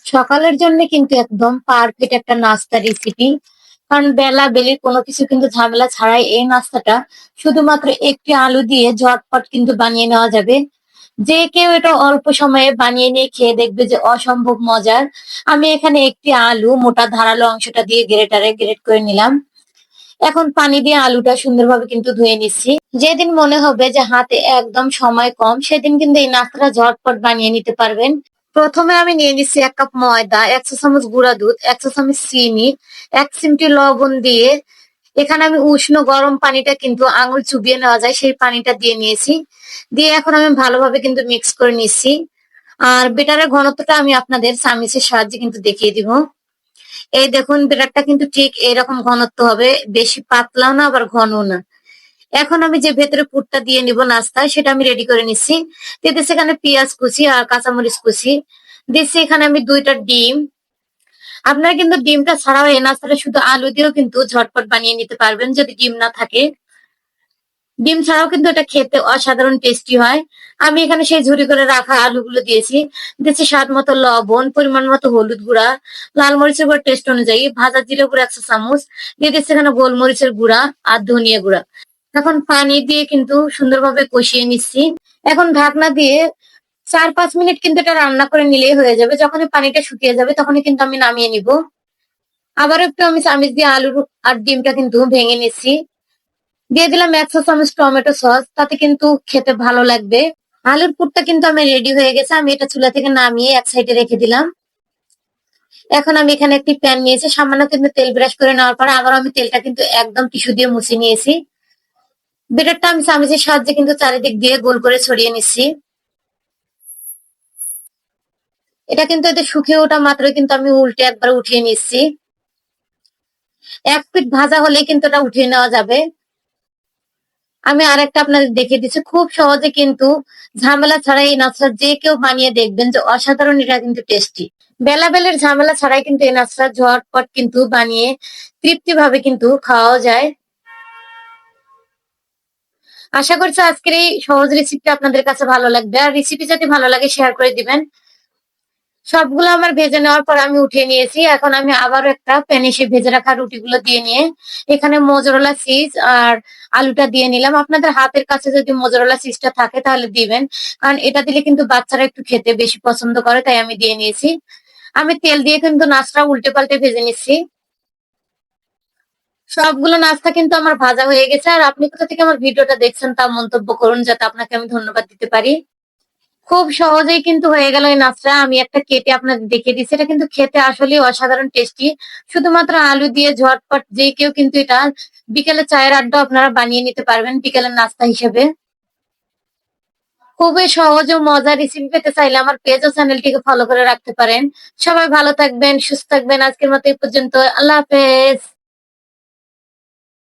সকালের জন্য কিন্তু একদম পারফেক্ট একটা নাস্তা রেসিপি। কারণ বেলা বেলির কোনো কিছু কিন্তু ঝামেলা ছাড়াই এই নাস্তাটা শুধুমাত্র একটি আলু দিয়ে ঝটপট কিন্তু বানিয়ে নেওয়া যাবে। যে কেউ এটা অল্প সময়ে বানিয়ে নিয়ে খেয়ে দেখবে যে অসম্ভব মজার। আমি এখানে একটি আলু মোটা ধারালো অংশটা দিয়ে গ্রেটারে গ্রেট করে নিলাম। এখন পানি দিয়ে আলুটা সুন্দরভাবে কিন্তু ধুয়ে নিচ্ছি। যেদিন মনে হবে যে হাতে একদম সময় কম, সেদিন কিন্তু এই নাস্তাটা ঝটপট বানিয়ে নিতে পারবেন। প্রথমে আমি নিয়ে নিচ্ছি 1 কাপ ময়দা, 1 চা চামচ গুঁড়া দুধ, 1 চা চামচ চিনি, 1 চিমটি লবণ দিয়ে এখানে আমি উষ্ণ গরম পানিটা কিন্তু আঙুল চুবিয়ে নেওয়া যায় সেই পানিটা দিয়ে নিয়েছি। দিয়ে এখন আমি ভালোভাবে কিন্তু মিক্স করে নিচ্ছি। আর বেটারের ঘনত্বটা আমি আপনাদের চামিচের সাহায্যে কিন্তু দেখিয়ে দিব। এই দেখুন বেটারটা কিন্তু ঠিক এরকম ঘনত্ব হবে, বেশি পাতলাও না আবার ঘনও না। এখন আমি যে ভেতরে পুরটা দিয়ে নিব নাস্তায় সেটা আমি রেডি করে নিচ্ছি। দিয়ে দিচ্ছি এখানে পেঁয়াজ কুচি আর কাঁচামরিচ কুচি। দিচ্ছি এখানে আমি 2টা ডিম। আপনারা কিন্তু ডিমটা ছাড়াও এই নাস্তাটা শুধু আলু দিয়েও কিন্তু ঝটপট বানিয়ে নিতে পারবেন যদি ডিম না থাকে। ডিম ছাড়াও কিন্তু এটা খেতে অসাধারণ টেস্টি হয়। আমি এখানে সেই ঝুরি করে রাখা আলুগুলো দিয়েছি। দিচ্ছি স্বাদ মতো লবণ, পরিমাণ মতো হলুদ গুঁড়া, লাল মরিচের গুঁড়া টেস্ট অনুযায়ী, ভাজা জিরে গুঁড়া 1 চা চামচ, দিয়ে দিচ্ছি এখানে গোলমরিচের গুঁড়া আর ধনিয়া গুঁড়া। এখন পানি দিয়ে কিন্তু সুন্দরভাবে কষিয়ে নিচ্ছি। এখন ঢাকনা দিয়ে 4-5 মিনিট কিন্তু এটা রান্না করে নিলেই হয়ে যাবে। যখনই পানিটা শুকিয়ে যাবে তখনই কিন্তু আমি নামিয়ে নিব। আবার একটু আমি চামিচ দিয়ে আলু আর ডিমটা কিন্তু ভেঙে নিচ্ছি। দিয়ে দিলাম 1 চা চামচ টমেটো সস, তাতে কিন্তু খেতে ভালো লাগবে। আলুর পুরটা কিন্তু আমার রেডি হয়ে গেছে। আমি এটা চুলা থেকে নামিয়ে এক সাইডে রেখে দিলাম। এখন আমি এখানে একটি প্যান নিয়েছি, সামান্য কিন্তু তেল ব্রাশ করে নেওয়ার পর আবার আমি তেলটা কিন্তু একদম টিস্যু দিয়ে মুছে নিয়েছি। বেটারটা আমি চামচের সাহায্যে কিন্তু চারিদিক দিয়ে গোল করে ছড়িয়ে নিচ্ছি। এটা কিন্তু এতে শুকিয়ে ওঠা মাত্রই কিন্তু আমি উল্টে একবার উঠিয়ে নিচ্ছি। এক পিঠ ভাজা হলেই কিন্তু এটা উঠিয়ে নেওয়া যাবে। আমি আরেকটা আপনাদের দেখিয়ে দিচ্ছি, খুব সহজে কিন্তু ঝামেলা ছাড়াই এই নাস্তা যে কেউ বানিয়ে দেখবেন যে অসাধারণ, এটা কিন্তু টেস্টি। বেলা বেলের ঝামেলা ছাড়াই কিন্তু এই নাস্তা ঝটপট কিন্তু বানিয়ে তৃপ্তি ভাবে কিন্তু খাওয়া যায়। আশা করছি আজকের এই সহজ রেসিপিটা আপনাদের কাছে ভালো লাগবে। আর রেসিপি যদি ভালো লাগে শেয়ার করে দিবেন। সবগুলো আমার ভেজে নেওয়ার পর আমি উঠিয়ে নিয়েছি। এখন আমি আবারও একটা প্যানে সে ভেজে রাখা রুটিগুলো দিয়ে নিয়ে এখানে মোজারেলা চিজ আর আলুটা দিয়ে নিলাম। আপনাদের হাতের কাছে যদি মোজারেলা চিজটা থাকে তাহলে দিবেন, কারণ এটা দিলে কিন্তু বাচ্চারা একটু খেতে বেশি পছন্দ করে, তাই আমি দিয়ে নিয়েছি। আমি তেল দিয়ে কিন্তু নাস্তা উল্টে পাল্টে ভেজে নিচ্ছি। সবগুলো নাস্তা কিন্তু আমার ভাজা হয়ে গেছে। আর আপনি কোথা থেকে আমার ভিডিওটা দেখছেন তা মন্তব্য করুন, যাতে আপনাকে আমি ধন্যবাদ দিতে পারি। খুব সহজেই কিন্তু হয়ে গেল এই নাস্তা। আমি একটা কেটে আপনাদের দেখিয়ে দিচ্ছি। এটা কিন্তু খেতে আসলেই অসাধারণ টেস্টি। শুধুমাত্র আলু দিয়ে ঝটপট যে কেউ কিন্তু এটা বিকেলে চায়ের আড্ডা আপনারা বানিয়ে নিতে পারবেন বিকেলের নাস্তা হিসেবে। খুবই সহজ ও মজার রেসিপি পেতে চাইলে আমার পেজ ও চ্যানেলটিকে ফলো করে রাখতে পারেন। সবাই ভালো থাকবেন, সুস্থ থাকবেন। আজকের মতো এই পর্যন্ত। আল্লাহ হাফেজ।